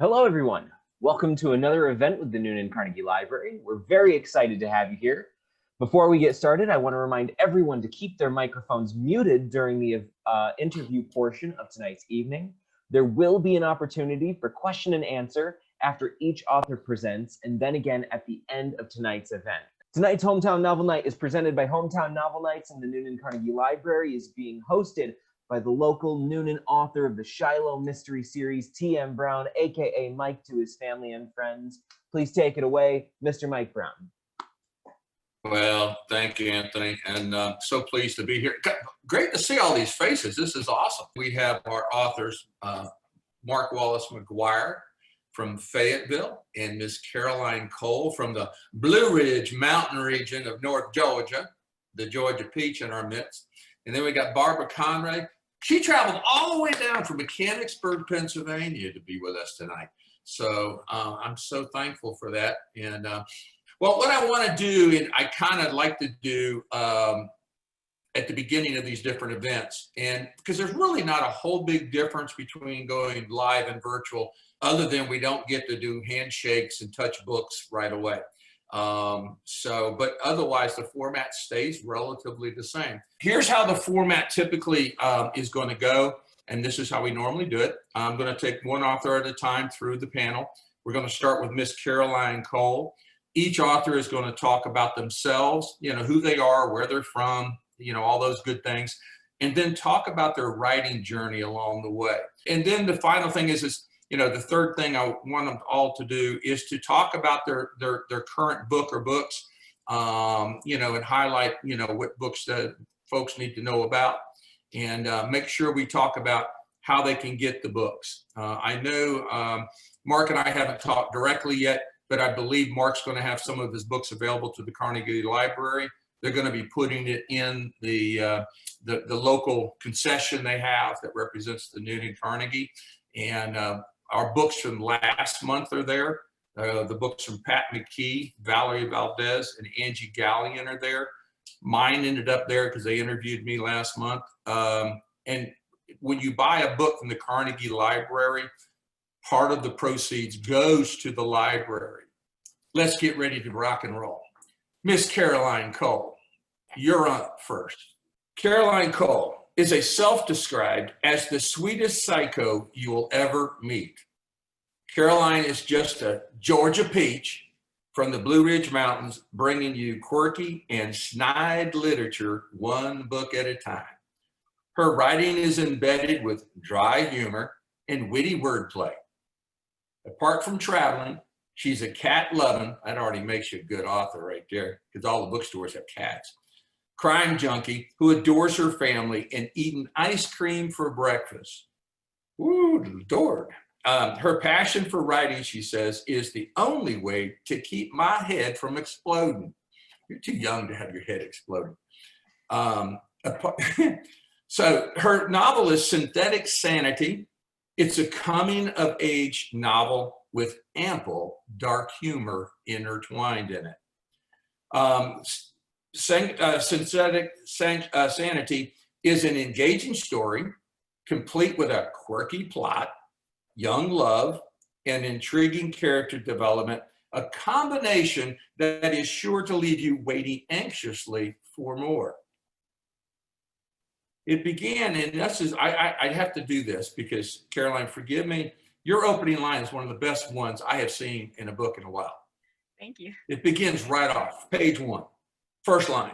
Hello, everyone. Welcome to another event with the Noonan Carnegie Library. We're very excited to have you here. Before we get started, I want to remind everyone to keep their microphones muted during the interview portion of tonight's evening. There will be an opportunity for question and answer after each author presents, and then again at the end of tonight's event. Tonight's Hometown Novel Night is presented by Hometown Novel Nights, and the Noonan Carnegie Library is being hosted by the local Noonan author of the Shiloh Mystery Series, T.M. Brown, aka Mike to his family and friends. Please take it away, Mr. Mike Brown. Well, thank you, Anthony, and so pleased to be here. Great to see all these faces. This is awesome. We have our authors, Mark Wallace Maguire from Fayetteville and Miss Caroline Cole from the Blue Ridge Mountain region of North Georgia, the Georgia Peach in our midst. And then we got Barbara Conrey. She traveled all the way down from Mechanicsburg, Pennsylvania to be with us tonight. So I'm so thankful for that. And well, what I want to do, and I kind of like to do at the beginning of these different events, and because there's really not a whole big difference between going live and virtual, other than we don't get to do handshakes and touch books right away. But otherwise the format stays relatively the same. Here's how the format typically is going to go, and this is how we normally do it. I'm going to take one author at a time through the panel. We're going to start with Miss Caroline Cole. Each author is going to talk about themselves, who they are, where they're from, all those good things, and then talk about their writing journey along the way. And then the final thing is the third thing I want them all to do is to talk about their current book or books, and highlight, what books that folks need to know about, and make sure we talk about how they can get the books. I know Mark and I haven't talked directly yet, but I believe Mark's going to have some of his books available to the Carnegie Library. They're going to be putting it in the local concession they have that represents the Noonan Carnegie. And our books from last month are there. The books from Pat McKee, Valerie Valdez, and Angie Gallion are there. Mine ended up there because they interviewed me last month. And when you buy a book from the Carnegie Library, part of the proceeds goes to the library. Let's get ready to rock and roll. Miss Caroline Cole, you're up first. Caroline Cole is a self-described as the sweetest psycho you will ever meet. Caroline is just a Georgia peach from the Blue Ridge Mountains, bringing you quirky and snide literature one book at a time. Her writing is embedded with dry humor and witty wordplay. Apart from traveling, she's a cat-loving, that already makes you a good author right there, because all the bookstores have cats, crime junkie who adores her family and eating ice cream for breakfast. Ooh, adored. Her passion for writing, she says, is the only way to keep my head from exploding. You're too young to have your head exploding. So her novel is Synthetic Sanity. It's a coming-of-age novel with ample dark humor intertwined in it. Synthetic Sanity is an engaging story, complete with a quirky plot, young love, and intriguing character development, a combination that is sure to leave you waiting anxiously for more. It began, and this is, I have to do this because, Caroline, forgive me, your opening line is one of the best ones I have seen in a book in a while. Thank you. It begins right off, page 1. First line,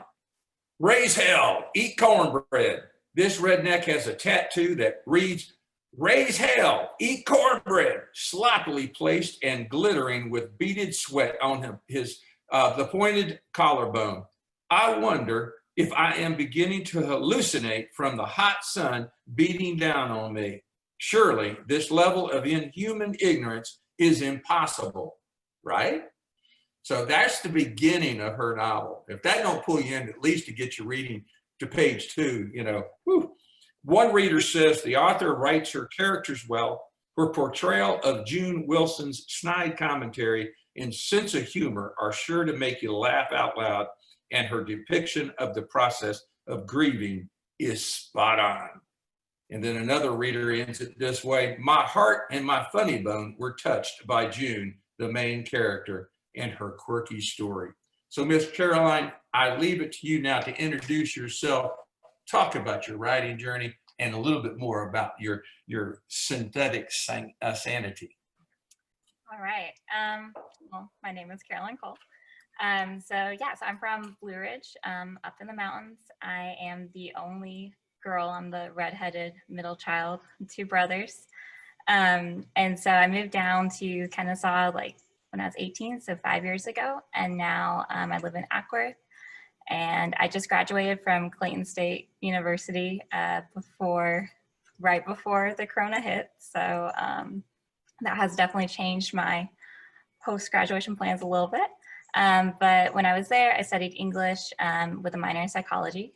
raise hell, eat cornbread. This redneck has a tattoo that reads, raise hell, eat cornbread, sloppily placed and glittering with beaded sweat on the pointed collarbone. I wonder if I am beginning to hallucinate from the hot sun beating down on me. Surely this level of inhuman ignorance is impossible, right? So that's the beginning of her novel. If that don't pull you in, at least to get you reading to page 2, whew. One reader says the author writes her characters well. Her portrayal of June Wilson's snide commentary and sense of humor are sure to make you laugh out loud, and her depiction of the process of grieving is spot on. And then another reader ends it this way: my heart and my funny bone were touched by June, the main character, and her quirky story. So Miss Caroline, I leave it to you now to introduce yourself, talk about your writing journey, and a little bit more about your synthetic sanity. All right. Well, my name is Caroline Cole. So I'm from Blue Ridge, up in the mountains. I am the only girl. I'm the redheaded middle child, 2 brothers. And so I moved down to Kennesaw like when I was 18, so 5 years ago. And now I live in Ackworth. And I just graduated from Clayton State University right before the Corona hit. So that has definitely changed my post-graduation plans a little bit. But when I was there, I studied English with a minor in psychology,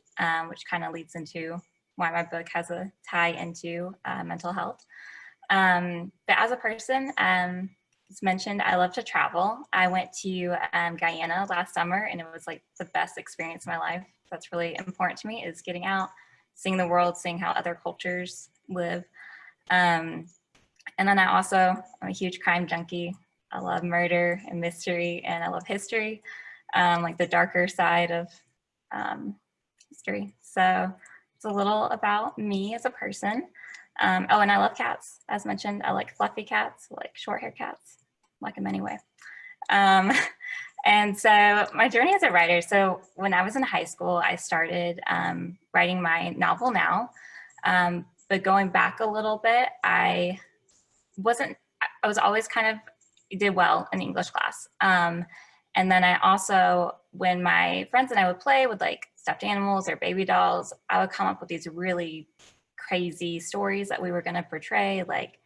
which kind of leads into why my book has a tie into mental health. But as a person, as mentioned, I love to travel. I went to Guyana last summer, and it was like the best experience of my life. That's really important to me, is getting out, seeing the world, seeing how other cultures live. And then I'm a huge crime junkie. I love murder and mystery, and I love history, like the darker side of history. So it's a little about me as a person. And I love cats. As mentioned, I like fluffy cats, I like short hair cats, I like them anyway. And so my journey as a writer, so when I was in high school, I started writing my novel now. But going back a little bit, I was always kind of did well in English class. And then I also, when my friends and I would play with like stuffed animals or baby dolls, I would come up with these really crazy stories that we were going to portray. Like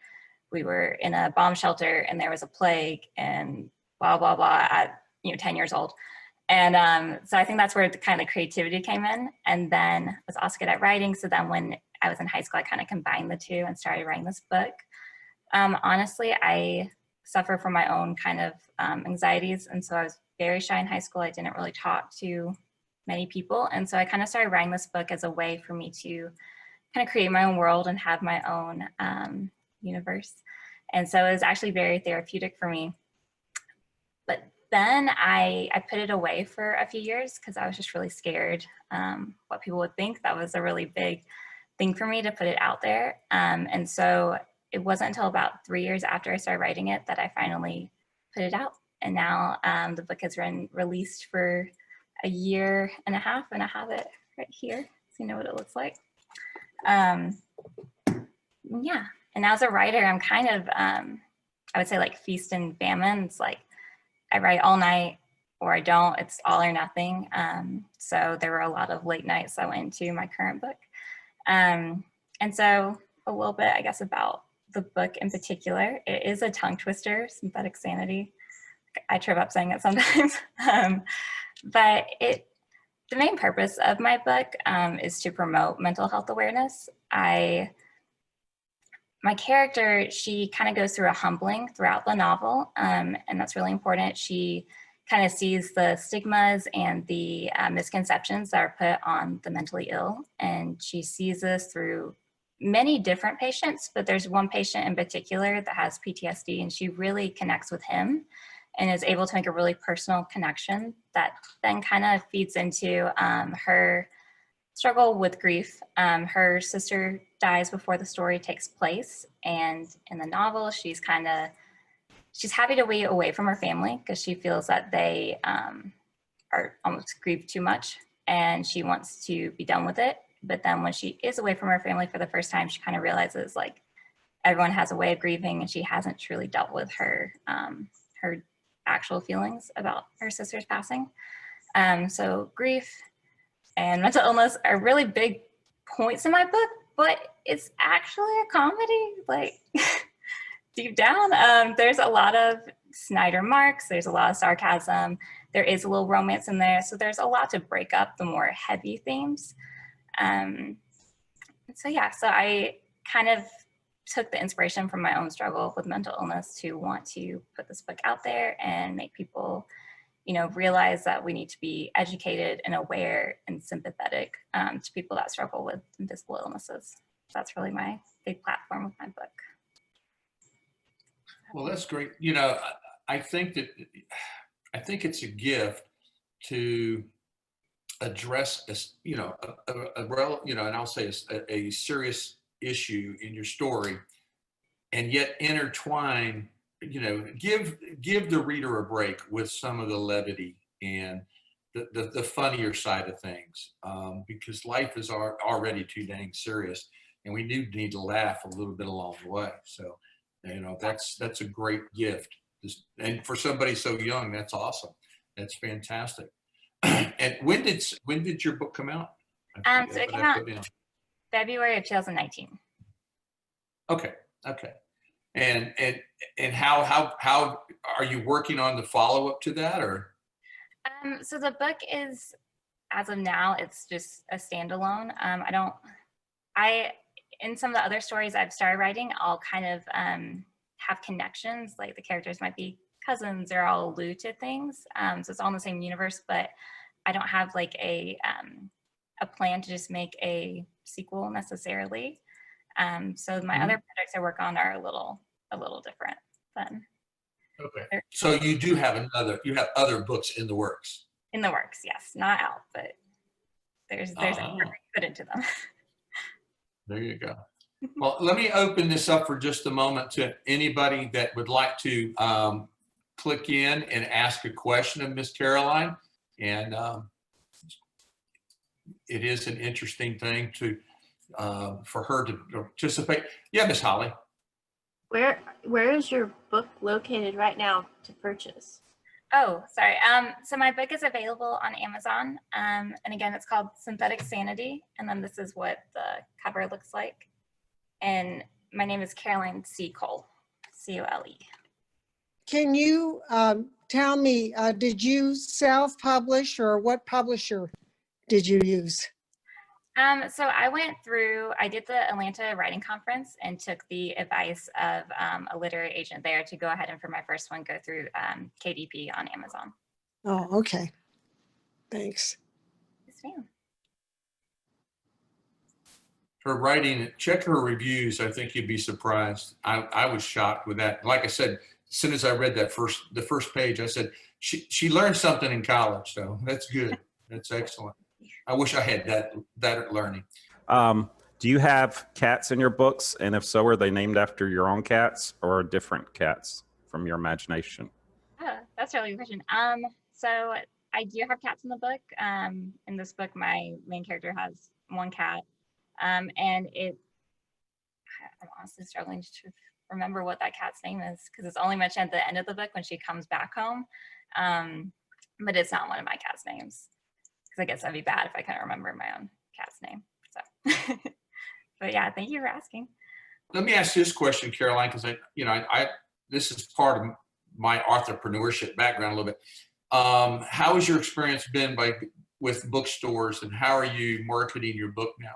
we were in a bomb shelter and there was a plague and blah, blah, blah at 10 years old. And so I think that's where the kind of creativity came in. And then I was also good at writing. So then when I was in high school, I kind of combined the two and started writing this book. Honestly, I suffer from my own kind of anxieties. And so I was very shy in high school. I didn't really talk to many people. And so I kind of started writing this book as a way for me to kind of create my own world and have my own universe. And so it was actually very therapeutic for me. But then I put it away for a few years because I was just really scared what people would think. That was a really big thing for me to put it out there. And so it wasn't until about 3 years after I started writing it that I finally put it out. And now the book has been released for a year and a half, and I have it right here, so you know what it looks like. Yeah, and as a writer, I'm kind of, I would say like feast and famine. It's like I write all night or I don't, it's all or nothing. So there were a lot of late nights that went into my current book. And so a little bit, I guess, about the book in particular. It is a tongue twister, synthetic sanity. I trip up saying it sometimes. But the main purpose of my book is to promote mental health awareness. My character, she kind of goes through a humbling throughout the novel, and that's really important. She kind of sees the stigmas and the misconceptions that are put on the mentally ill, and she sees this through many different patients, but there's one patient in particular that has PTSD, and she really connects with him and is able to make a really personal connection that then kind of feeds into her struggle with grief. Her sister dies before the story takes place, and in the novel, she's happy to be away from her family because she feels that they are almost grieved too much, and she wants to be done with it. But then when she is away from her family for the first time, she kind of realizes like everyone has a way of grieving, and she hasn't truly dealt with her actual feelings about her sister's passing. So grief and mental illness are really big points in my book, but it's actually a comedy, like deep down. There's a lot of Snyder marks, there's a lot of sarcasm, there is a little romance in there, so there's a lot to break up the more heavy themes. So I kind of took the inspiration from my own struggle with mental illness to want to put this book out there and make people, realize that we need to be educated and aware and sympathetic to people that struggle with invisible illnesses. that's really my big platform with my book. Well, that's great. I think it's a gift to address and I'll say a serious issue in your story, and yet intertwine, give the reader a break with some of the levity and the funnier side of things, because life is already too dang serious, and we do need to laugh a little bit along the way. So, that's a great gift. And for somebody so young, that's awesome. That's fantastic. And when did your book come out? So it came out February of 2019. Okay. And how are you working on the follow up to that, or? So the book is, as of now, it's just a standalone. In some of the other stories I've started writing, I'll kind of have connections, like the characters might be cousins, or I'll allude to things. So it's all in the same universe, but I don't have like a plan to just make a sequel necessarily. So my other projects I work on are a little different than. Okay. So you have other books in the works. In the works, yes, not out, but there's effort put into them. There you go. Well, let me open this up for just a moment to anybody that would like to click in and ask a question of Miss Caroline. And it is an interesting thing for her to participate. Yeah, Miss Holly. Where is your book located right now to purchase? Oh, sorry. So my book is available on Amazon. And again, it's called Synthetic Sanity. And then this is what the cover looks like. And my name is Caroline C. Cole, C-O-L-E. Can you tell me, did you self-publish, or what publisher did you use? So I did the Atlanta Writing Conference and took the advice of a literary agent there to go ahead and for my first one, go through KDP on Amazon. Oh, okay. Thanks. Yes, ma'am. Her writing, check her reviews. I think you'd be surprised. I was shocked with that. Like I said, as soon as I read the first page, I said, she learned something in college, so that's good. That's excellent. I wish I had that learning. Do you have cats in your books? And if so, are they named after your own cats or different cats from your imagination? Oh, that's a really good question. So I do have cats in the book. In this book, my main character has one cat. And I'm honestly struggling to remember what that cat's name is, because it's only mentioned at the end of the book when she comes back home. But it's not one of my cat's names, because I guess that'd be bad if I couldn't remember my own cat's name. So, but yeah, thank you for asking. Let me ask this question, Caroline, because this is part of my entrepreneurship background a little bit. How has your experience been with bookstores, and how are you marketing your book now?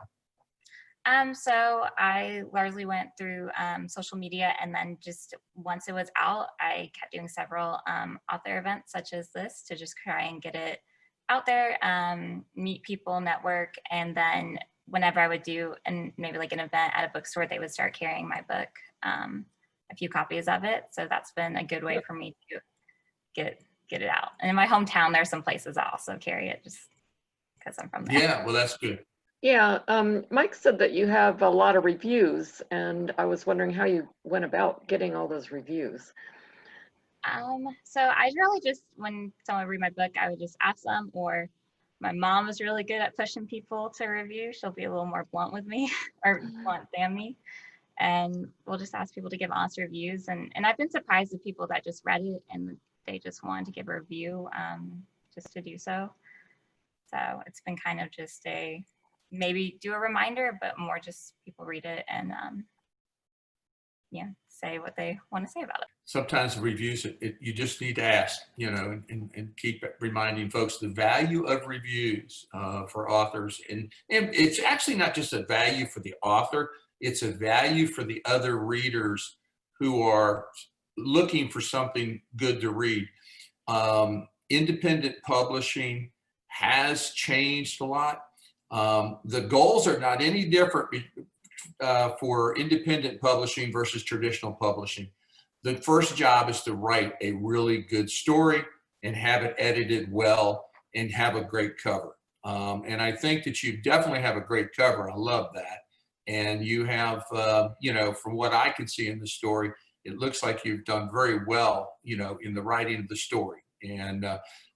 So I largely went through social media, and then just once it was out, I kept doing several author events such as this to just try and get it out there, meet people, network, and then whenever I would do maybe like an event at a bookstore, they would start carrying my book, a few copies of it. So that's been a good way for me to get it out. And in my hometown, there's some places that also carry it just because I'm from there. Yeah, well, that's good. Yeah, Mike said that you have a lot of reviews, and I was wondering how you went about getting all those reviews. So I really just, when someone would read my book, I would just ask them, or my mom is really good at pushing people to review. She'll be a little more blunt with me, or blunt than me. And we'll just ask people to give honest reviews. And I've been surprised at people that just read it and they just wanted to give a review just to do so. So it's been kind of just maybe do a reminder, but more just people read it and say what they want to say about it. Sometimes the reviews, you just need to ask, and keep reminding folks the value of reviews for authors. And it's actually not just a value for the author, it's a value for the other readers who are looking for something good to read. Independent publishing has changed a lot. The goals are not any different for independent publishing versus traditional publishing. The first job is to write a really good story and have it edited well and have a great cover. And I think that you definitely have a great cover. I love that. And you have, you know, from what I can see in the story, it looks like you've done very well, you know, in the writing of the story. And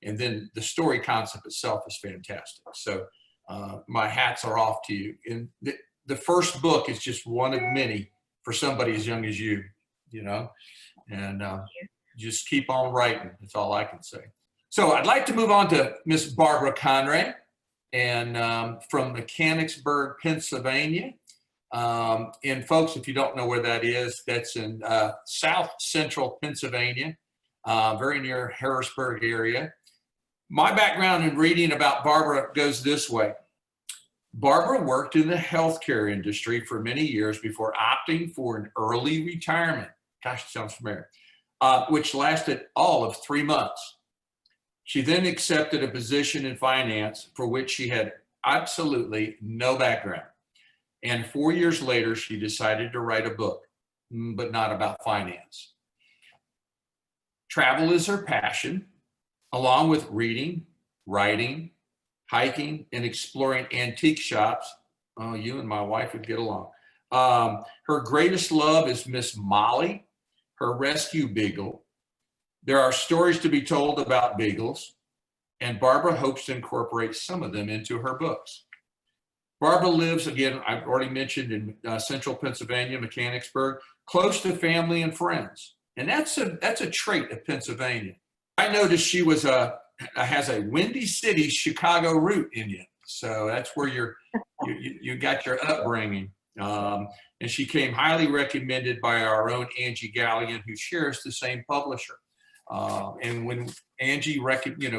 then the story concept itself is fantastic. So my hats are off to you. And the first book is just one of many for somebody as young as you know, and just keep on writing. That's all I can say. So I'd like to move on to Miss Barbara Conrey, and from Mechanicsburg, Pennsylvania. And folks, if you don't know where that is, that's in South Central Pennsylvania, very near Harrisburg area. My background in reading about Barbara goes this way. Barbara worked in the healthcare industry for many years before opting for an early retirement. Gosh, it sounds familiar. Which lasted all of 3 months. She then accepted a position in finance for which she had absolutely no background. And 4 years later, she decided to write a book, but not about finance. Travel is her passion, along with reading, writing, hiking, and exploring antique shops. Oh, you and my wife would get along. Her greatest love is Miss Molly, her rescue beagle. There are stories to be told about beagles, and Barbara hopes to incorporate some of them into her books. Barbara lives, again, I've already mentioned, in central Pennsylvania, Mechanicsburg, close to family and friends. And that's a trait of Pennsylvania. I noticed she was has a Windy City, Chicago root in you. So that's where you got your upbringing. And she came highly recommended by our own Angie Gallion, who shares the same publisher. And when Angie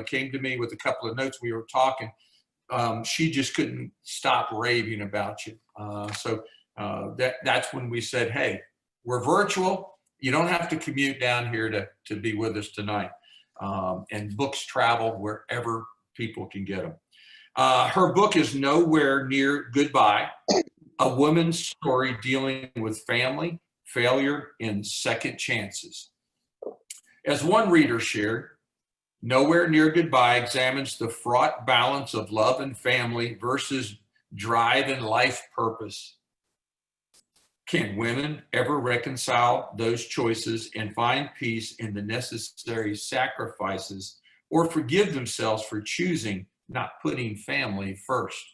came to me with a couple of notes, we were talking, she just couldn't stop raving about you. So that's when we said, hey, we're virtual. You don't have to commute down here to be with us tonight. And books travel wherever people can get them. Her book is Nowhere Near Goodbye, a woman's story dealing with family, failure, and second chances. As one reader shared, Nowhere Near Goodbye examines the fraught balance of love and family versus drive and life purpose. Can women ever reconcile those choices and find peace in the necessary sacrifices, or forgive themselves for choosing not putting family first?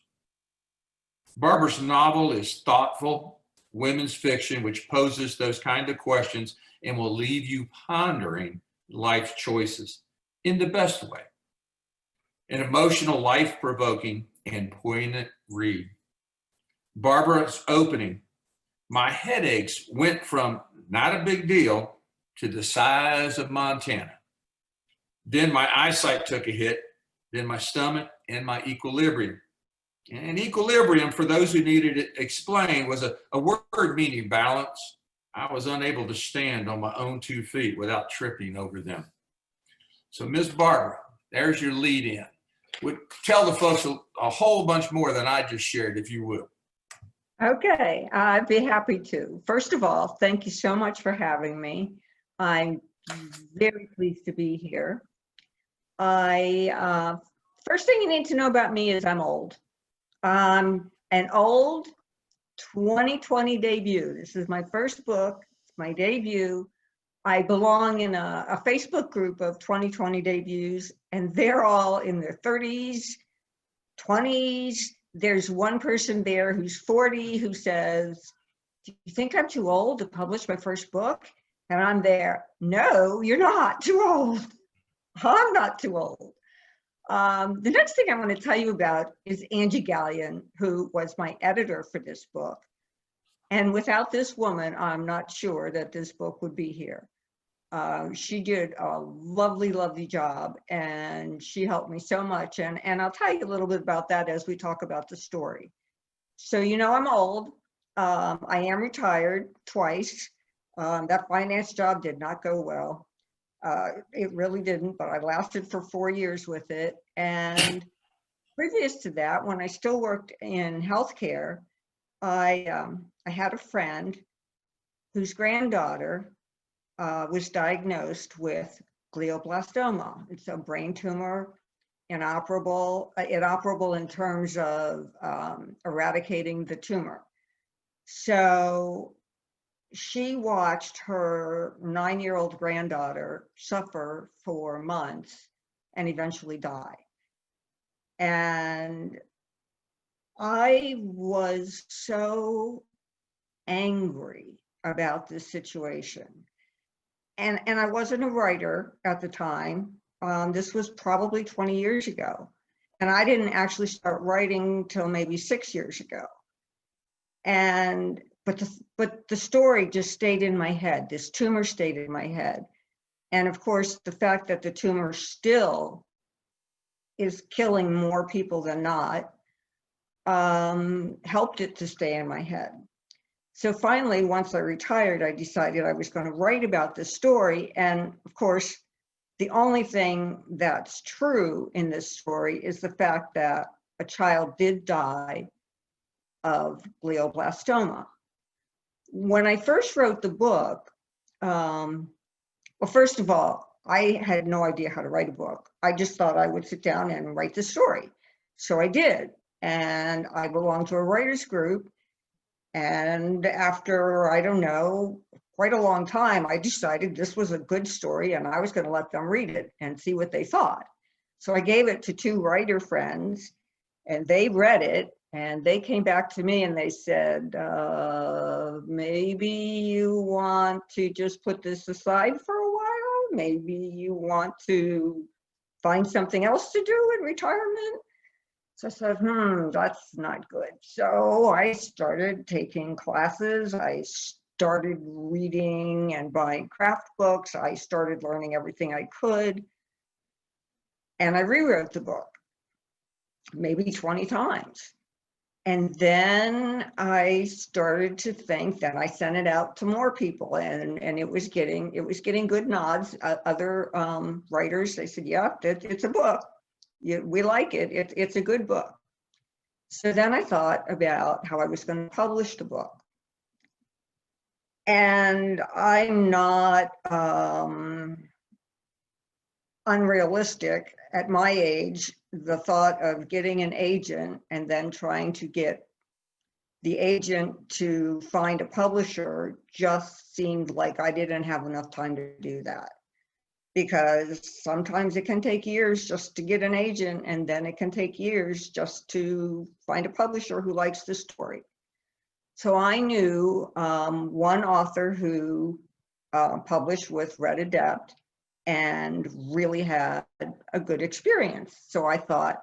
Barbara's novel is thoughtful women's fiction which poses those kind of questions and will leave you pondering life choices in the best way. An emotional, life-provoking, and poignant read. Barbara's opening, my headaches went from not a big deal to the size of Montana. Then my eyesight took a hit, then my stomach and my equilibrium. And equilibrium, for those who needed it explained, was a word meaning balance. I was unable to stand on my own 2 feet without tripping over them. So Ms. Barbara, there's your lead in. Would tell the folks a whole bunch more than I just shared, if you would. Okay, I'd be happy to. First of all, thank you so much for having me. I'm very pleased to be here. First thing you need to know about me is I'm old. I'm an old 2020 debut. This is my first book, my debut. I belong in a Facebook group of 2020 debuts, and they're all in their 30s, 20s. There's one person there who's 40 who says, do you think I'm too old to publish my first book? And I'm there, no, you're not too old. I'm not too old. The next thing I want to tell you about is Angie Gallion, who was my editor for this book. And without this woman, I'm not sure that this book would be here. She did a lovely, lovely job, and she helped me so much. And I'll tell you a little bit about that as we talk about the story. So, you know, I'm old. I am retired twice. That finance job did not go well. It really didn't, but I lasted for 4 years with it. And previous to that, when I still worked in healthcare, I had a friend whose granddaughter was diagnosed with glioblastoma. It's a brain tumor, inoperable in terms of eradicating the tumor. So she watched her 9-year-old granddaughter suffer for months and eventually die. And I was so angry about this situation. And I wasn't a writer at the time. This was probably 20 years ago. And I didn't actually start writing till maybe 6 years ago. But the story just stayed in my head. This tumor stayed in my head. And of course, the fact that the tumor still is killing more people than not helped it to stay in my head. So finally, once I retired, I decided I was going to write about this story. And of course, the only thing that's true in this story is the fact that a child did die of glioblastoma. When I first wrote the book, well, first of all, I had no idea how to write a book. I just thought I would sit down and write the story. So I did. And I belonged to a writer's group. And after, I don't know, quite a long time, I decided this was a good story and I was going to let them read it and see what they thought. So I gave it to 2 writer friends and they read it and they came back to me and they said, maybe you want to just put this aside for a while. Maybe you want to find something else to do in retirement. So I said, that's not good. So I started taking classes. I started reading and buying craft books. I started learning everything I could. And I rewrote the book maybe 20 times. And then I started to think that I sent it out to more people and it was getting good nods. Other writers, they said, yeah, it's a book. We like it. It's a good book. So then I thought about how I was going to publish the book. And I'm not unrealistic. At my age, the thought of getting an agent and then trying to get the agent to find a publisher just seemed like I didn't have enough time to do that. Because sometimes it can take years just to get an agent, and then it can take years just to find a publisher who likes the story. So I knew one author who published with Red Adept and really had a good experience. So I thought,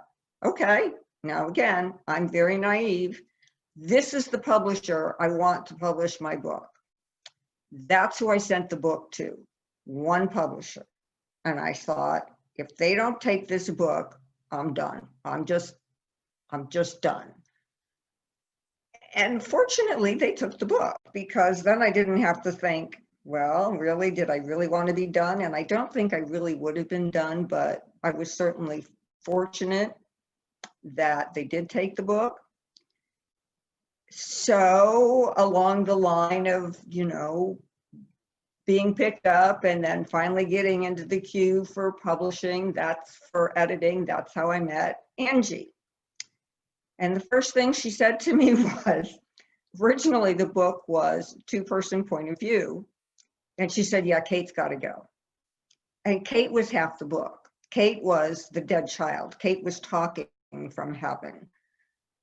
okay, now again, I'm very naive. This is the publisher I want to publish my book. That's who I sent the book to, one publisher. And I thought, if they don't take this book, I'm done. I'm just done. And fortunately, they took the book because then I didn't have to think, well, really, did I really want to be done? And I don't think I really would have been done, but I was certainly fortunate that they did take the book. So along the line of, being picked up and then finally getting into the queue for publishing, that's for editing, that's how I met Angie. And the first thing she said to me was, originally the book was 2-person point of view. And she said, yeah, Kate's got to go. And Kate was half the book. Kate was the dead child. Kate was talking from heaven.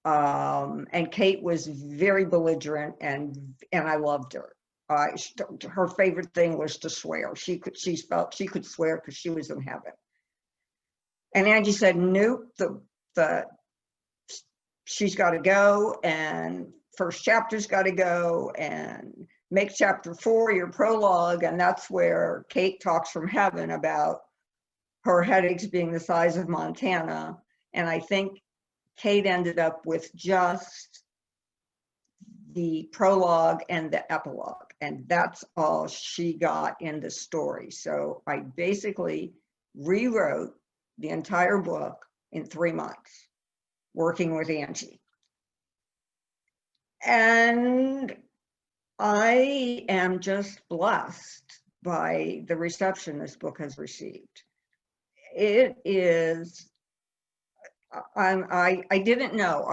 And Kate was very belligerent and I loved her. Her favorite thing was to swear. She felt she could swear because she was in heaven. And Angie said, nope, she's got to go, and first chapter's got to go, and make chapter 4 your prologue. And that's where Kate talks from heaven about her headaches being the size of Montana. And I think Kate ended up with just the prologue and the epilogue, and that's all she got in the story. So I basically rewrote the entire book in 3 months, working with Angie. And I am just blessed by the reception this book has received. It is, I didn't know.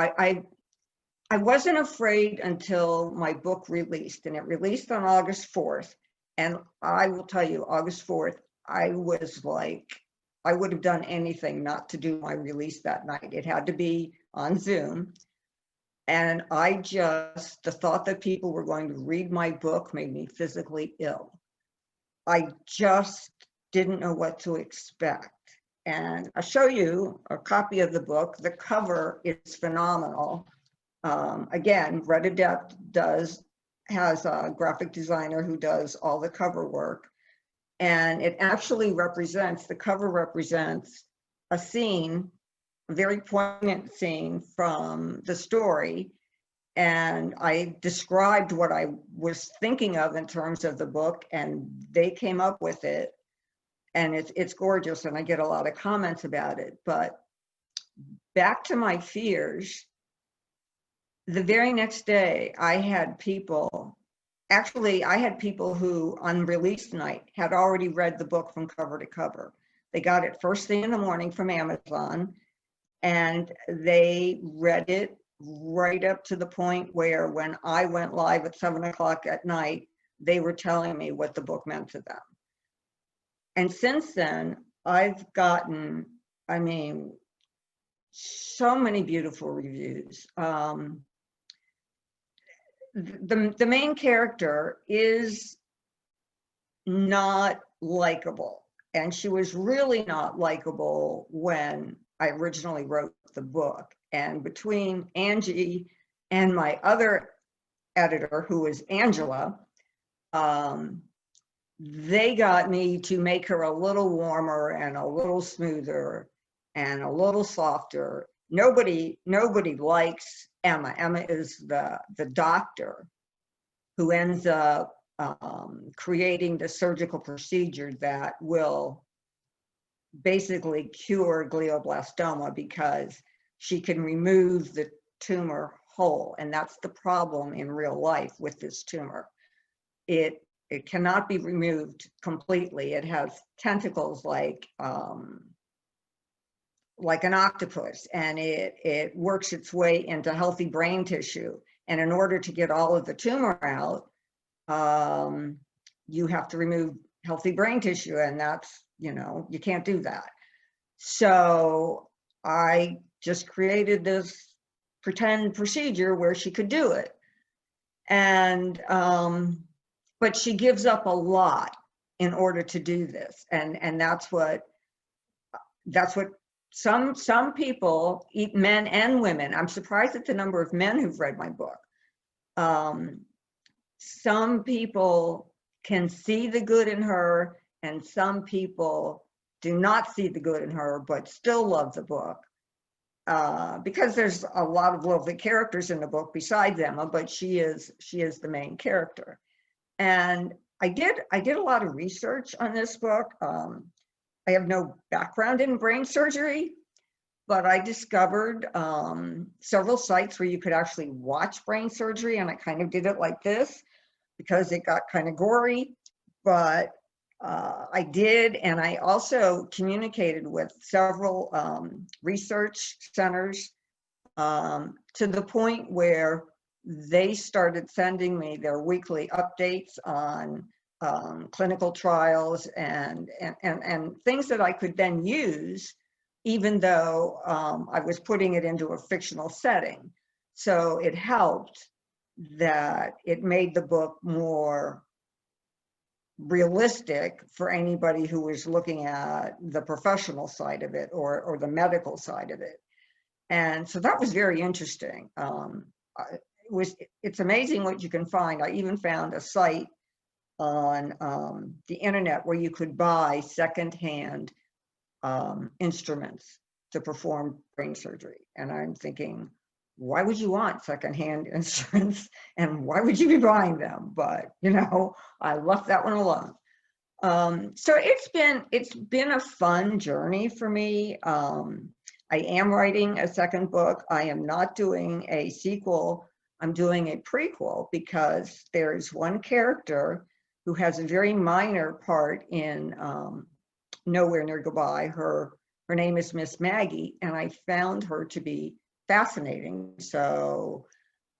I wasn't afraid until my book released, and it released on August 4th. And I will tell you, August 4th, I was like, I would have done anything not to do my release that night. It had to be on Zoom. And the thought that people were going to read my book made me physically ill. I just didn't know what to expect. And I'll show you a copy of the book. The cover is phenomenal. Again, Red Adept has a graphic designer who does all the cover work. And it actually the cover represents a scene, a very poignant scene from the story. And I described what I was thinking of in terms of the book, and they came up with it. And it's gorgeous, and I get a lot of comments about it. But back to my fears, the very next day, I had people who on release night had already read the book from cover to cover. They got it first thing in the morning from Amazon, and they read it right up to the point where when I went live at 7 o'clock at night, they were telling me what the book meant to them. And since then, I've gotten, so many beautiful reviews. The main character is not likable, and she was really not likable when I originally wrote the book. And between Angie and my other editor, who is Angela, they got me to make her a little warmer and a little smoother and a little softer. Nobody likes Emma. Emma is the doctor who ends up creating the surgical procedure that will basically cure glioblastoma, because she can remove the tumor whole. And that's the problem in real life with this tumor. It cannot be removed completely. It has tentacles like an octopus, and it works its way into healthy brain tissue. And in order to get all of the tumor out, you have to remove healthy brain tissue, and that's, you can't do that. So I just created this pretend procedure where she could do it. And, but she gives up a lot in order to do this. And that's what some people, men and women, I'm surprised at the number of men who've read my book. Some people can see the good in her, and some people do not see the good in her, but still love the book. Because there's a lot of lovely characters in the book besides Emma, but she is the main character. And I did a lot of research on this book. I have no background in brain surgery, but I discovered several sites where you could actually watch brain surgery, and I kind of did it like this because it got kind of gory, but I did. And I also communicated with several research centers to the point where they started sending me their weekly updates on clinical trials and things that I could then use, even though I was putting it into a fictional setting. So it helped that it made the book more realistic for anybody who was looking at the professional side of it or the medical side of it. And so that was very interesting. It's amazing what you can find. I even found a site on the internet where you could buy secondhand instruments to perform brain surgery. And I'm thinking, why would you want secondhand instruments, and why would you be buying them? But I left that one alone. So it's been a fun journey for me. I am writing a second book. I am not doing a sequel I'm doing a prequel because there is one character who has a very minor part in Nowhere Near Goodbye. Her name is Miss Maggie, and I found her to be fascinating. So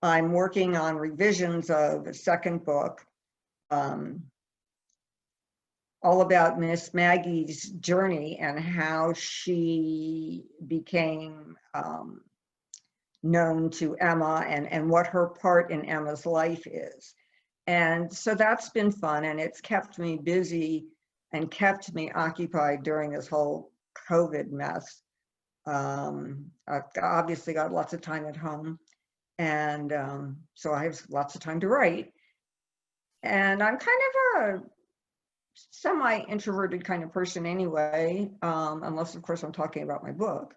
I'm working on revisions of a second book, all about Miss Maggie's journey and how she became known to Emma, and what her part in Emma's life is. And so that's been fun, and it's kept me busy and kept me occupied during this whole COVID mess. I've obviously got lots of time at home, and so I have lots of time to write. And I'm kind of a semi-introverted kind of person anyway, unless of course I'm talking about my book.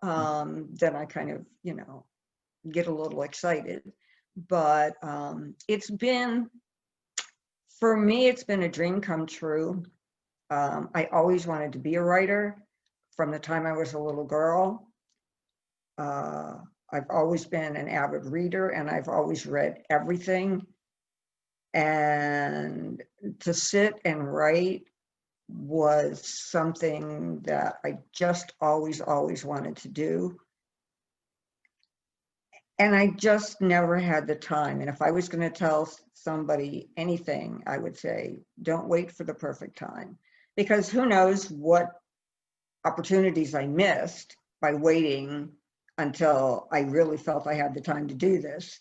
Then I kind of, get a little excited. But it's been, for me, it's been a dream come true. I always wanted to be a writer from the time I was a little girl. I've always been an avid reader, and I've always read everything. And to sit and write was something that I just always wanted to do. And I just never had the time. And if I was going to tell somebody anything, I would say, don't wait for the perfect time, because who knows what opportunities I missed by waiting until I really felt I had the time to do this.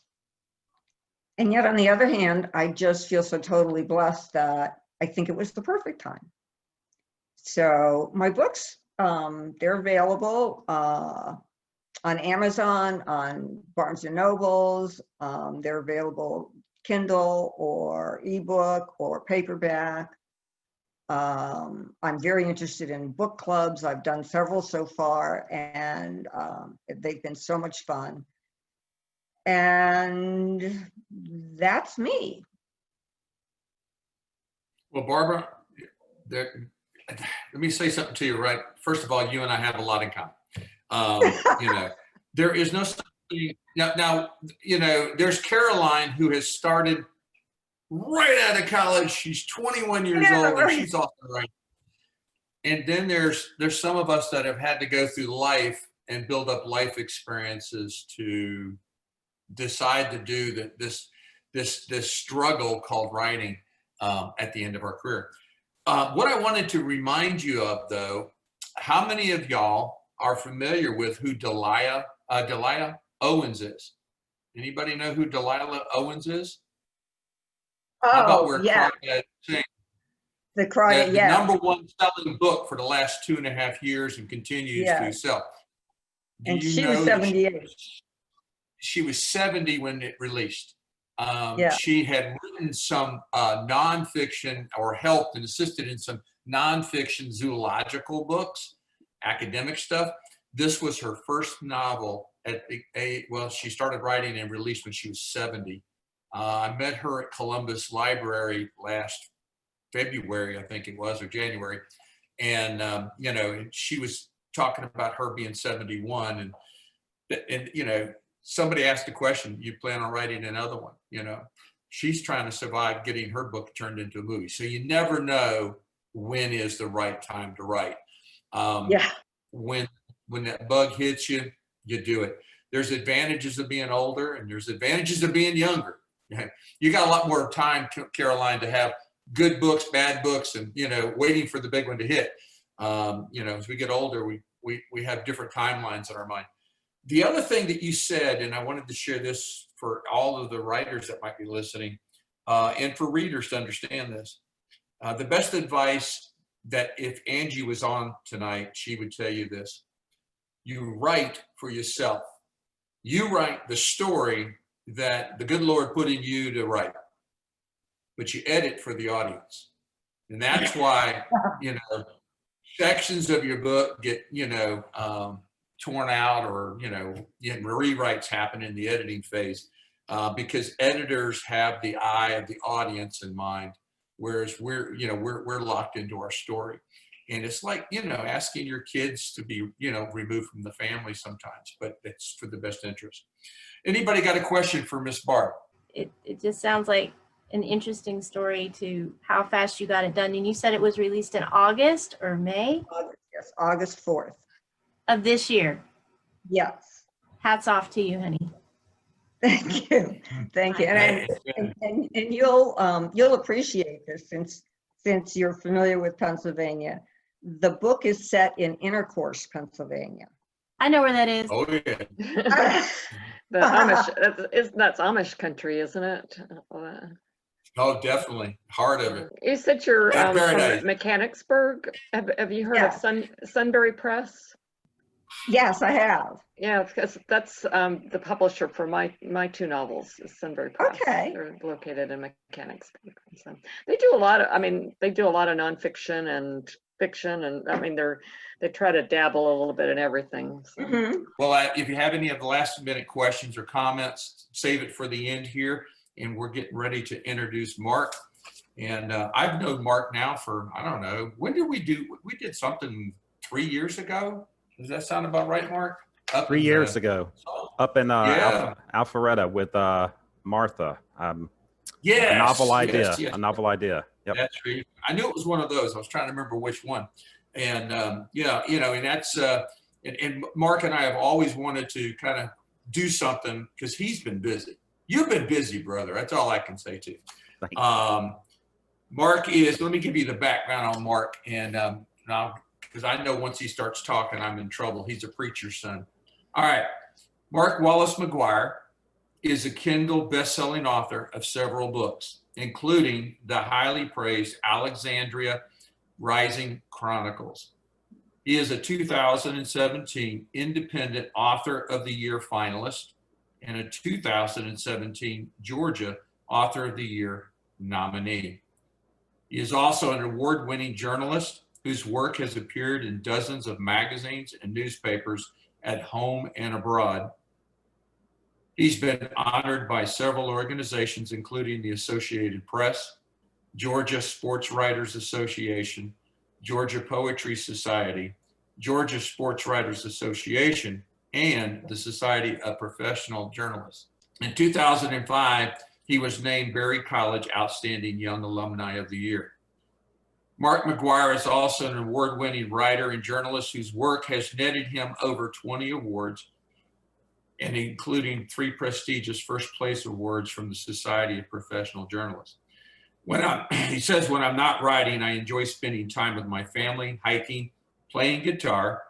And yet, on the other hand, I just feel so totally blessed that I think it was the perfect time. So my books, they're available on Amazon, on Barnes and Nobles. They're available Kindle or ebook or paperback. I'm very interested in book clubs. I've done several so far, and they've been so much fun. And that's me. Well, Barbara, let me say something to you, right? First of all, you and I have a lot in common. There is no such thing. Now, there's Caroline, who has started right out of college. She's 21 years old, and she's off and right. And then there's some of us that have had to go through life and build up life experiences to decide to do this struggle called writing at the end of our career. What I wanted to remind you of, though, how many of y'all are familiar with who Delilah Owens is? Anybody know who Delilah Owens is? How about where yeah. Crawdad Sings? The Crawdad, The yeah. number one selling book for the last 2.5 years and continues to sell. And she was 78. She was 70 when it released. Yeah. She had written some nonfiction, or helped and assisted in some nonfiction zoological books, academic stuff. This was her first novel she started writing and released when she was 70. I met her at Columbus Library last February, I think it was, or January. And, she was talking about her being 71, and somebody asked the question, you plan on writing another one? She's trying to survive getting her book turned into a movie. So you never know when is the right time to write. When that bug hits you, you do it. There's advantages of being older, and there's advantages of being younger. You got a lot more time, Caroline, to have good books, bad books, and waiting for the big one to hit. As we get older, we have different timelines in our mind. The other thing that you said, and I wanted to share this for all of the writers that might be listening, and for readers to understand this, the best advice that if Angie was on tonight, she would tell you this: you write for yourself. You write the story that the good Lord put in you to write, but you edit for the audience. And that's why, sections of your book get, torn out, or, rewrites happen in the editing phase, because editors have the eye of the audience in mind, whereas we're locked into our story. And it's like, you know, asking your kids to be, you know, removed from the family sometimes, but it's for the best interest. Anybody got a question for Miss Barb? It just sounds like an interesting story to how fast you got it done. And you said it was released in August or May Yes, August 4th. of this year. Yes. Hats off to you, honey. Thank you. Thank you. And you'll appreciate this since you're familiar with Pennsylvania. The book is set in Intercourse, Pennsylvania. I know where that is. Oh, yeah. The Amish, that's Amish country, isn't it? Oh, definitely. Heart of it. You said you're Yeah, from Paradise. Mechanicsburg. Have you heard Yeah. of Sunbury Press? Yes, I have. Yeah, because that's the publisher for my two novels, is Sunbury Press. Okay. They're located in Mechanicsburg. So they do a lot of, they do a lot of nonfiction and fiction, and I mean they try to dabble a little bit in everything. So. Mhm. Well, if you have any of the last minute questions or comments, save it for the end here. And we're getting ready to introduce Mark. And I've known Mark now for, I don't know, when did we did something 3 years ago? Does that sound about right, Mark? 3 years ago, up in Yeah. Alpharetta with Martha. Yes, A novel idea. yes, yes. A novel idea. Yep. That's right. I knew it was one of those. I was trying to remember which one. And yeah, you know, and that's and Mark and I have always wanted to kind of do something because he's been busy. You've been busy, brother. That's all I can say to you. Mark is, let me give you the background on Mark. And now, because I know once he starts talking, I'm in trouble. He's a preacher's son. All right. Mark Wallace Maguire is a Kindle best-selling author of several books, including the highly praised Alexandria Rising Chronicles. He is a 2017 Independent Author of the Year finalist and a 2017 Georgia Author of the Year nominee. He is also an award-winning journalist whose work has appeared in dozens of magazines and newspapers at home and abroad. He's been honored by several organizations, including the Associated Press, Georgia Sports Writers Association, Georgia Poetry Society, Georgia Sports Writers Association, and the Society of Professional Journalists. In 2005, he was named Berry College Outstanding Young Alumni of the Year. Mark Maguire is also an award-winning writer and journalist whose work has netted him over 20 awards, and including 3 prestigious first place awards from the Society of Professional Journalists. He says, when I'm not writing, I enjoy spending time with my family, hiking, playing guitar,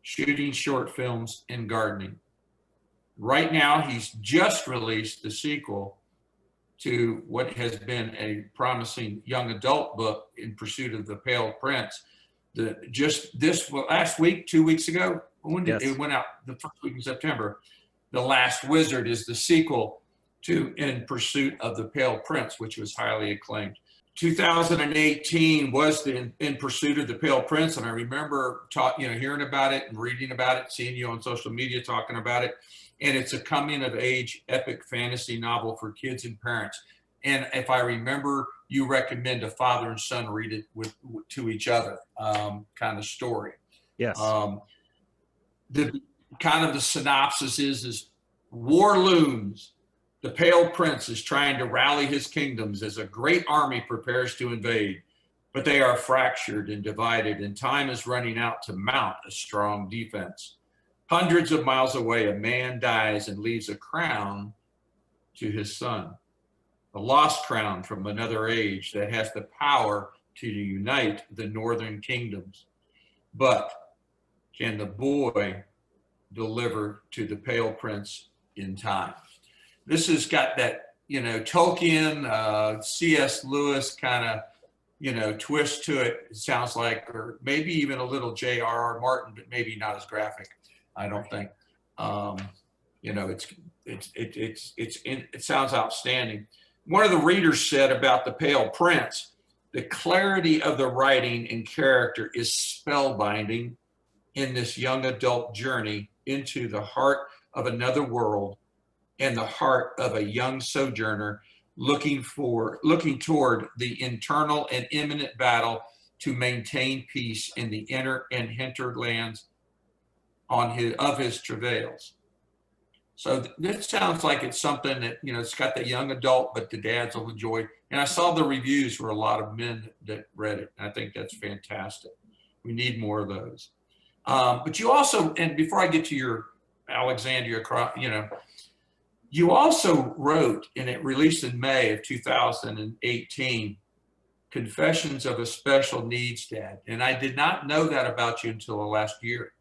shooting short films, and gardening. Right now, he's just released the sequel to what has been a promising young adult book, In Pursuit of the Pale Prince. Last week, 2 weeks ago, when did it went out? The first week in September. The Last Wizard is the sequel to In Pursuit of the Pale Prince, which was highly acclaimed. 2018 was the In Pursuit of the Pale Prince, and I remember hearing about it and reading about it, seeing you on social media talking about it. And it's a coming-of-age epic fantasy novel for kids and parents. And if I remember, you recommend a father and son read it to each other, kind of story. Yes. The kind of the synopsis is war looms. The Pale Prince is trying to rally his kingdoms as a great army prepares to invade, but they are fractured and divided, and time is running out to mount a strong defense. Hundreds of miles away, a man dies and leaves a crown to his son, a lost crown from another age that has the power to unite the northern kingdoms. But can the boy deliver to the Pale Prince in time? This has got that, Tolkien, C.S. Lewis kind of, twist to it. It sounds like, or maybe even a little J.R.R. Martin, but maybe not as graphic. I don't think. It sounds outstanding. One of the readers said about the Pale Prince, the clarity of the writing and character is spellbinding in this young adult journey into the heart of another world and the heart of a young sojourner looking toward the internal and imminent battle to maintain peace in the inner and hinterlands of his travails. So this sounds like it's something that, it's got the young adult, but the dads will enjoy. And I saw the reviews for a lot of men that read it. And I think that's fantastic. We need more of those. But you also, and before I get to your Alexandria, you also wrote, and it released in May of 2018, Confessions of a Special Needs Dad. And I did not know that about you until the last year.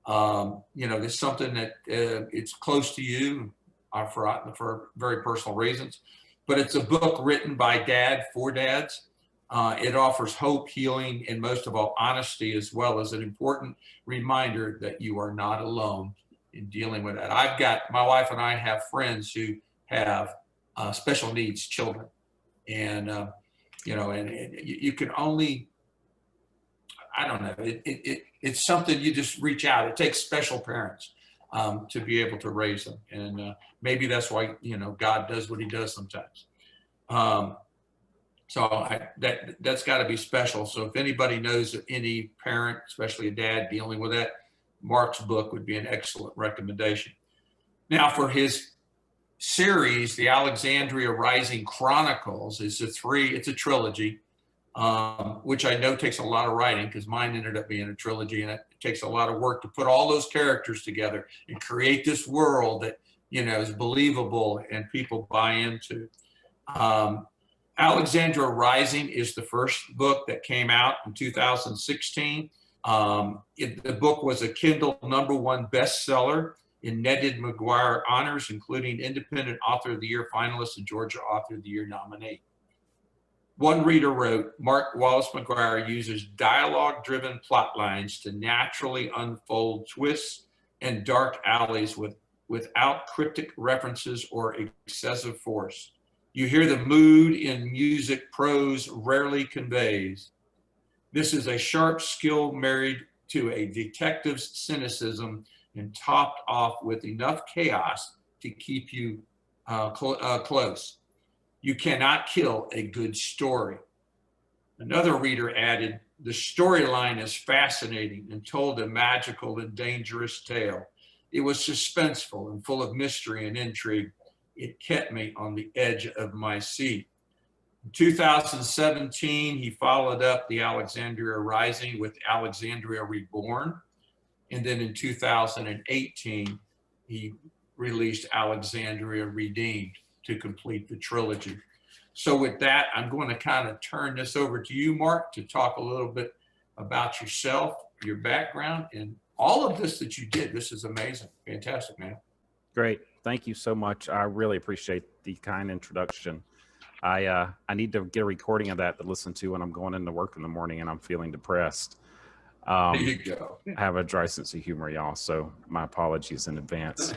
There's something that it's close to you for very personal reasons, but it's a book written by dad for dads. It offers hope, healing, and most of all, honesty, as well as an important reminder that you are not alone in dealing with that. My wife and I have friends who have special needs children, and you can only, I don't know, it's something you just reach out. It takes special parents to be able to raise them. And maybe that's why, God does what he does sometimes. That's got to be special. So if anybody knows of any parent, especially a dad, dealing with that, Mark's book would be an excellent recommendation. Now, for his series, the Alexandria Rising Chronicles, it's a trilogy. Which I know takes a lot of writing, because mine ended up being a trilogy, and it takes a lot of work to put all those characters together and create this world that is believable and people buy into. Alexandria Rising is the first book that came out in 2016. The book was a Kindle #1 bestseller in netted Maguire honors, including Independent Author of the Year finalist and Georgia Author of the Year nominee. One reader wrote, Mark Wallace Maguire uses dialogue-driven plot lines to naturally unfold twists and dark alleys without cryptic references or excessive force. You hear the mood in music prose rarely conveys. This is a sharp skill married to a detective's cynicism and topped off with enough chaos to keep you close. You cannot kill a good story. Another reader added, the storyline is fascinating and told a magical and dangerous tale. It was suspenseful and full of mystery and intrigue. It kept me on the edge of my seat. In 2017, he followed up the Alexandria Rising with Alexandria Reborn. And then in 2018, he released Alexandria Redeemed to complete the trilogy. So with that, I'm going to kind of turn this over to you, Mark, to talk a little bit about yourself, your background, and all of this that you did. This is amazing. Fantastic, man. Great. Thank you so much. I really appreciate the kind introduction. I need to get a recording of that to listen to when I'm going into work in the morning and I'm feeling depressed. There you go. I have a dry sense of humor, y'all, so my apologies in advance.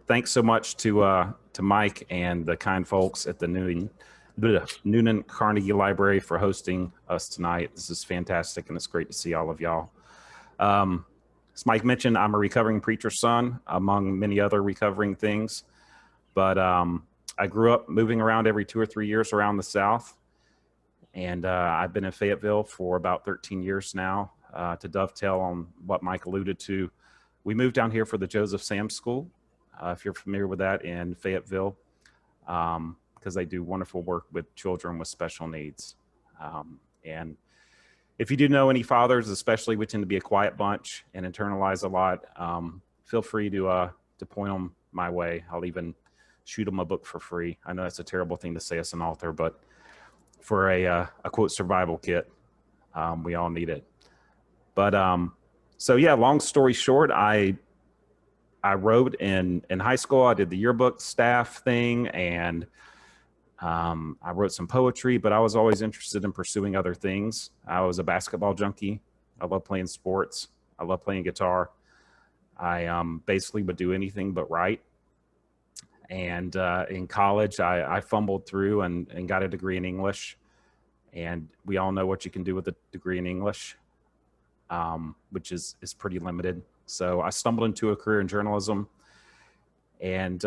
Thanks so much to Mike and the kind folks at the Noonan Carnegie Library for hosting us tonight. This is fantastic, and it's great to see all of y'all. As Mike mentioned, I'm a recovering preacher's son, among many other recovering things. But I grew up moving around every 2 or 3 years around the South. And I've been in Fayetteville for about 13 years now. To dovetail on what Mike alluded to, we moved down here for the Joseph Sam School, if you're familiar with that, in Fayetteville, because they do wonderful work with children with special needs. And if you do know any fathers, especially, we tend to be a quiet bunch and internalize a lot, feel free to point them my way. I'll even shoot them a book for free. I know that's a terrible thing to say as an author, but for a quote survival kit, we all need it. But so yeah, long story short, I wrote in high school. I did the yearbook staff thing, and I wrote some poetry, but I was always interested in pursuing other things. I was a basketball junkie. I love playing sports. I love playing guitar. I basically would do anything but write. And in college, I fumbled through and got a degree in English. And we all know what you can do with a degree in English, which is pretty limited. So I stumbled into a career in journalism. And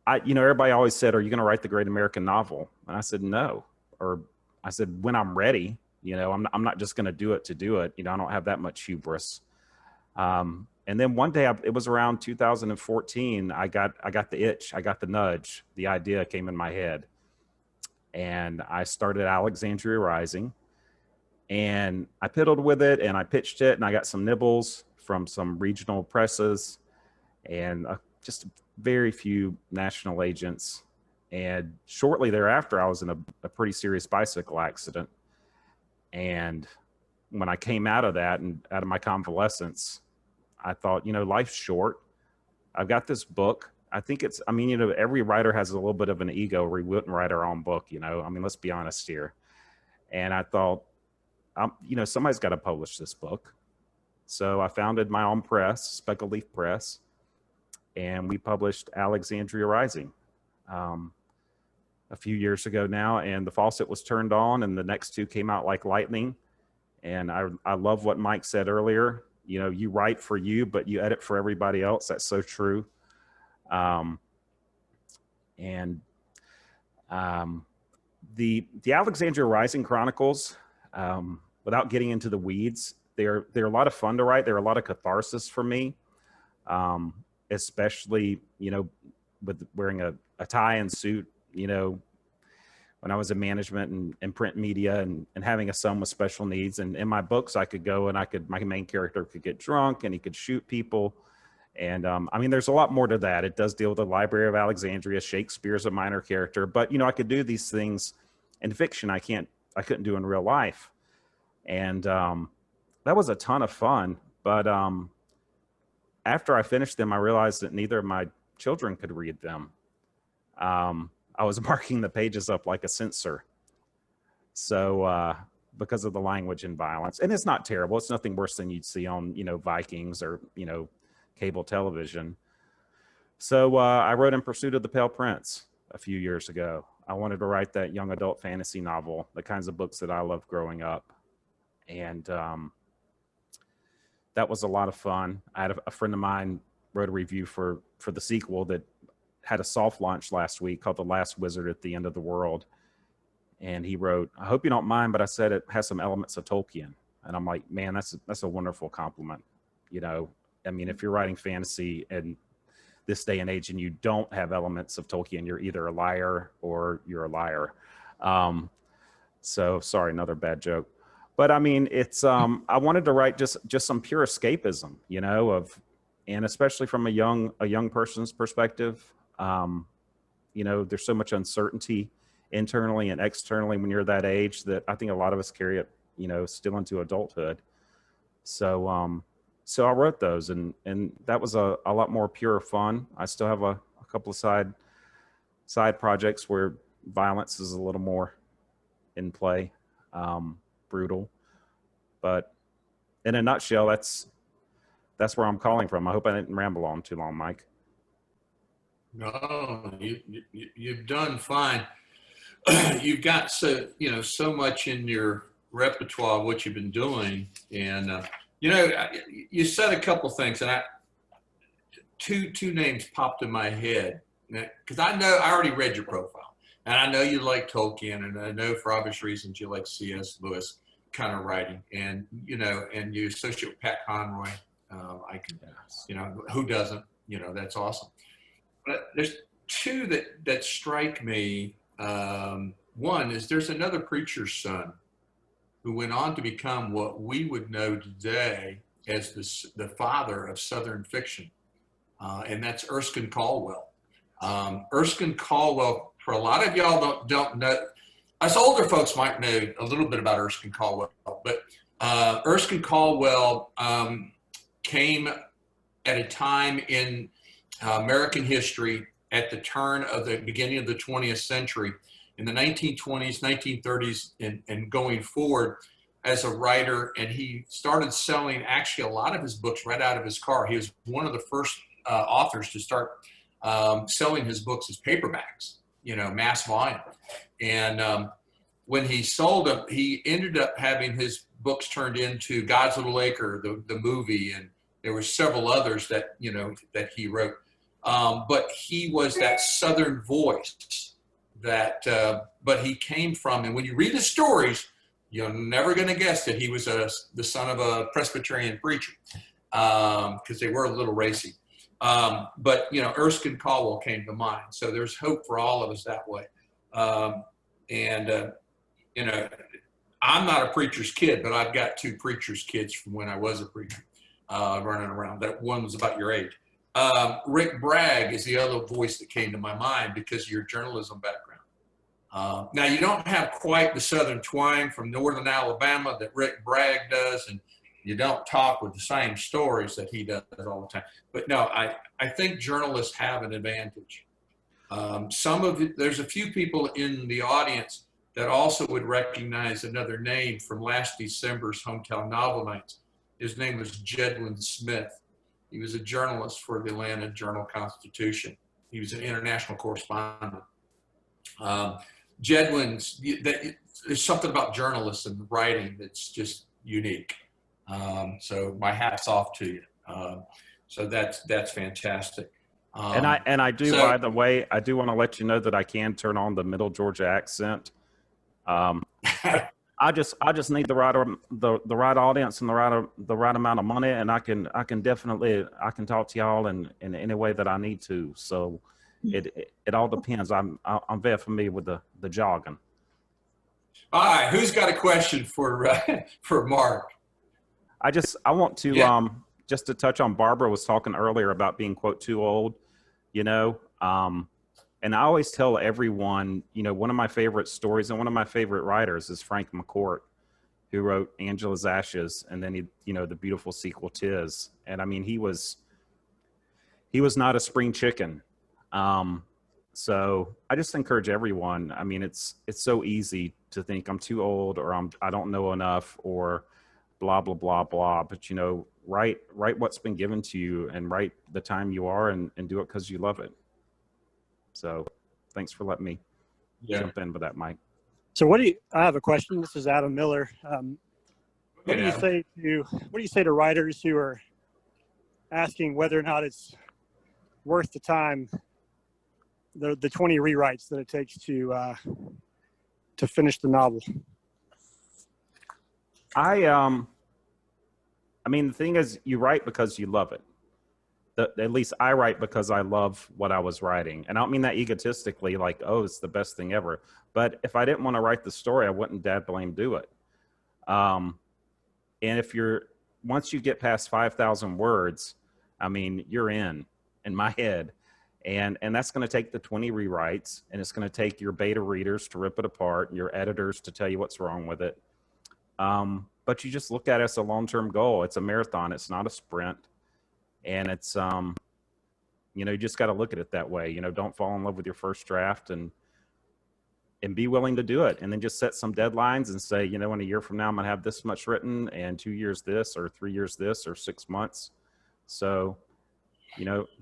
everybody always said, "Are you going to write the great American novel?" And I said, "No." Or I said, "When I'm ready." You know, I'm not just going to do it to do it. You know, I don't have that much hubris. And then one day, it was around 2014, I got the itch, I got the nudge, the idea came in my head. And I started Alexandria Rising, and I piddled with it and I pitched it, and I got some nibbles from some regional presses and just very few national agents. And shortly thereafter, I was in a pretty serious bicycle accident. And when I came out of that and out of my convalescence, I thought, you know, life's short. I've got this book. I think I mean, you know, every writer has a little bit of an ego, or we wouldn't write our own book, you know. I mean, let's be honest here. And I thought, you know, somebody's got to publish this book. So I founded my own press, Speckled Leaf Press, and we published Alexandria Rising a few years ago now. And the faucet was turned on, and the next two came out like lightning. And I love what Mike said earlier. You know, you write for you, but you edit for everybody else. That's so true. The Alexandria Rising Chronicles, without getting into the weeds, they're a lot of fun to write. They're a lot of catharsis for me, especially, you know, with wearing a tie and suit, you know, when I was in management and print media and having a son with special needs. And in my books, I could go and my main character could get drunk and he could shoot people. And I mean, there's a lot more to that. It does deal with the Library of Alexandria. Shakespeare's a minor character, but you know, I could do these things in fiction I couldn't do in real life. And that was a ton of fun. But after I finished them, I realized that neither of my children could read them. I was marking the pages up like a censor. So because of the language and violence, and it's not terrible. It's nothing worse than you'd see on, you know, Vikings or, you know, cable television. So I wrote In Pursuit of the Pale Prince a few years ago. I wanted to write that young adult fantasy novel, the kinds of books that I loved growing up. And that was a lot of fun. I had a friend of mine wrote a review for the sequel that had a soft launch last week called The Last Wizard at the End of the World. And he wrote, I hope you don't mind, but I said it has some elements of Tolkien. And I'm like, man, that's a wonderful compliment. You know, I mean, if you're writing fantasy in this day and age and you don't have elements of Tolkien, you're either a liar or you're a liar. So sorry, another bad joke. But I mean, it's, I wanted to write just some pure escapism, you know, and especially from a young person's perspective. You know, there's so much uncertainty internally and externally when you're that age that I think a lot of us carry it, you know, still into adulthood. So I wrote those, and that was a lot more pure fun. I still have a couple of side projects where violence is a little more in play, brutal. But in a nutshell, that's where I'm calling from. I hope I didn't ramble on too long, Mike. No, you've done fine. You've got so much in your repertoire of what you've been doing, and you know, you said a couple things, and two names popped in my head because I already read your profile, and I know you like Tolkien, and I know for obvious reasons you like C.S. Lewis kind of writing, and you know, and you associate with Pat Conrey. I can, you know, who doesn't? You know, that's awesome. But there's two that strike me. One is there's another preacher's son who went on to become what we would know today as the father of Southern fiction, and that's Erskine Caldwell. Erskine Caldwell, for a lot of y'all don't know, us older folks might know a little bit about Erskine Caldwell, but Erskine Caldwell came at a time in American history at the turn of the beginning of the 20th century, in the 1920s, 1930s, and going forward as a writer. And he started selling actually a lot of his books right out of his car. He was one of the first authors to start selling his books as paperbacks, you know, mass volume. And when he sold them, he ended up having his books turned into God's Little Acre, the movie, and there were several others that, you know, that he wrote. But he was that Southern voice that, but he came from, and when you read his stories, You're never going to guess that he was the son of a Presbyterian preacher, because they were a little racy. But, you know, Erskine Caldwell came to mind. So there's hope for all of us that way. You know, I'm not a preacher's kid, but I've got 2 preacher's kids from when I was a preacher, running around. That one was about your age. Rick Bragg is the other voice that came to my mind because of your journalism background. Now, you don't have quite the Southern twang from Northern Alabama that Rick Bragg does, and you don't talk with the same stories that he does all the time. But no, I think journalists have an advantage. There's a few people in the audience that also would recognize another name from last December's Hometown Novel Nights. His name was Jedwin Smith. He was a journalist for the Atlanta Journal-Constitution. He was an international correspondent. Jedwin's, there's something about journalists and writing that's just unique. So my hat's off to you. So that's fantastic. And I do, by the way, I do want to let you know that I can turn on the Middle Georgia accent. I just need the right audience and the right amount of money, and I can definitely talk to y'all in any way that I need to. So it all depends. I'm very familiar with the jargon. All right, who's got a question for Mark? I want to just to touch on, Barbara was talking earlier about being, quote, too old, you know. And I always tell everyone, you know, one of my favorite stories and one of my favorite writers is Frank McCourt, who wrote Angela's Ashes, and then the beautiful sequel Tis. And I mean, he was not a spring chicken. So I just encourage everyone. I mean, it's so easy to think I'm too old, or I don't know enough, or blah blah blah blah. But you know, write what's been given to you, and write the time you are, and do it because you love it. So thanks for letting me jump in with that, Mike. So I have a question. This is Adam Miller. What do you say to writers who are asking whether or not it's worth the time, the 20 rewrites that it takes to finish the novel? I mean, the thing is, you write because you love it. At least I write because I love what I was writing. And I don't mean that egotistically, like, oh, it's the best thing ever. But if I didn't want to write the story, I wouldn't dad blame do it. And once you get past 5,000 words, I mean, you're in my head. And that's going to take the 20 rewrites, and it's going to take your beta readers to rip it apart, and your editors to tell you what's wrong with it. But you just look at it as a long-term goal. It's a marathon. It's not a sprint. And it's, you just got to look at it that way. Don't fall in love with your first draft, and be willing to do it. And then just set some deadlines and say, in a year from now, I'm going to have this much written, and 2 years this, or 3 years this, or 6 months. So,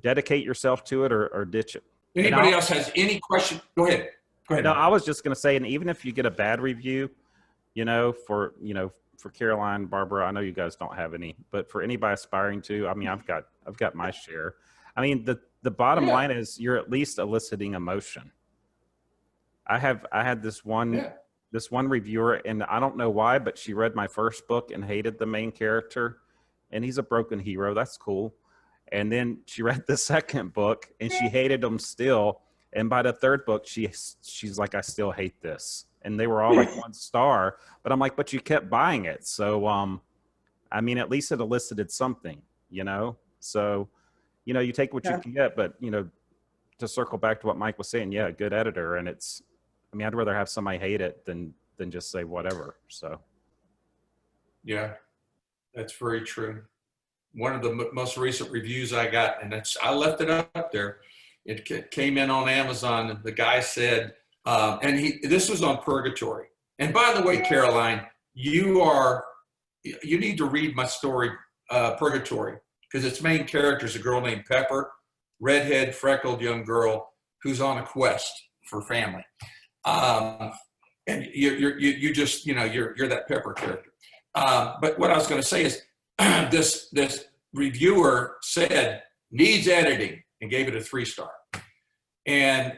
dedicate yourself to it, or ditch it. Anybody else has any question? Go ahead. No, I was just going to say, and even if you get a bad review, for Caroline, Barbara, I know you guys don't have any, but for anybody aspiring to, I mean, I've got my share. I mean, the bottom line is you're at least eliciting emotion. I had this one reviewer, and I don't know why, but she read my first book and hated the main character, and he's a broken hero. That's cool. And then she read the second book and she hated him still. And by the third book, she's like, I still hate this. And they were all like 1 star, but I'm like, but you kept buying it. So, I mean, at least it elicited something, So, you take what you can get, but, to circle back to what Mike was saying, a good editor. And I'd rather have somebody hate it than just say whatever. So. Yeah, that's very true. One of the most recent reviews I got, and I left it up there. It came in on Amazon, and the guy said, this was on Purgatory. And by the way, Caroline, you need to read my story, Purgatory, because its main character is a girl named Pepper, redhead, freckled young girl who's on a quest for family. And you're that Pepper character. But what I was going to say is, this reviewer said needs editing and gave it a 3-star. And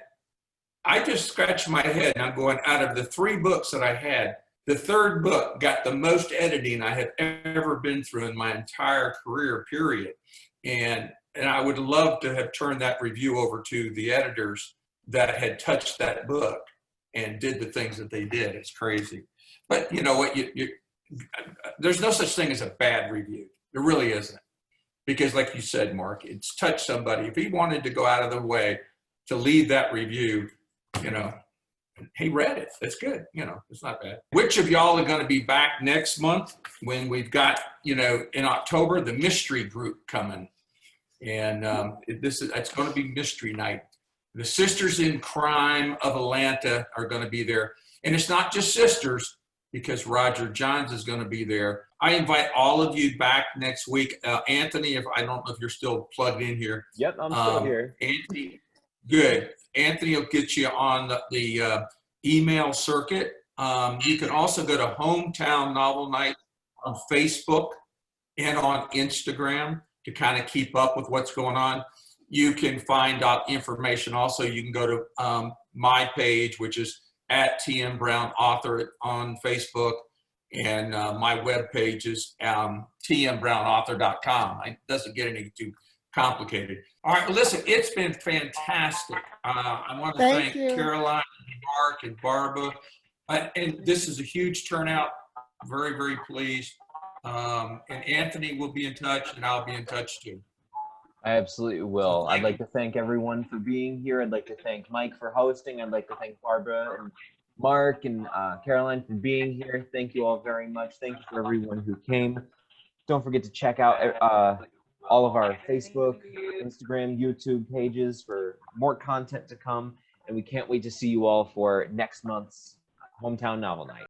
I just scratched my head, and I'm going, out of the 3 books that I had, The third book got the most editing I have ever been through in my entire career, period. And I would love to have turned that review over to the editors that had touched that book and did the things that they did. It's crazy. But you know what? There's no such thing as a bad review. There really isn't. Because like you said, Mark, it's touched somebody. If he wanted to go out of the way to leave that review, you know, he read it. That's good. You know, it's not bad. Which of y'all are going to be back next month when we've got, you know, in October, the mystery group coming. And it's going to be mystery night. The Sisters in Crime of Atlanta are going to be there. And it's not just sisters, because Roger Johns is going to be there. I invite all of you back next week. Anthony, I don't know if you're still plugged in here. Yep, I'm still here. Anthony, good. Anthony will get you on the email circuit. You can also go to Hometown Novel Night on Facebook and on Instagram to kind of keep up with what's going on. You can find out information also. You can go to my page, which is @TM Brown Author on Facebook, and my webpage is tmbrownauthor.com. It doesn't get any too complicated. All right, listen, it's been fantastic. I want to thank Caroline, Mark, and Barbara. And this is a huge turnout. I'm very, very pleased. And Anthony will be in touch, and I'll be in touch too. I absolutely will. I'd like to thank everyone for being here. I'd like to thank Mike for hosting. I'd like to thank Barbara and Mark and Caroline for being here. Thank you all very much. Thank you for everyone who came. Don't forget to check out all of our Facebook, Instagram, YouTube pages for more content to come. And we can't wait to see you all for next month's Hometown Novel Night.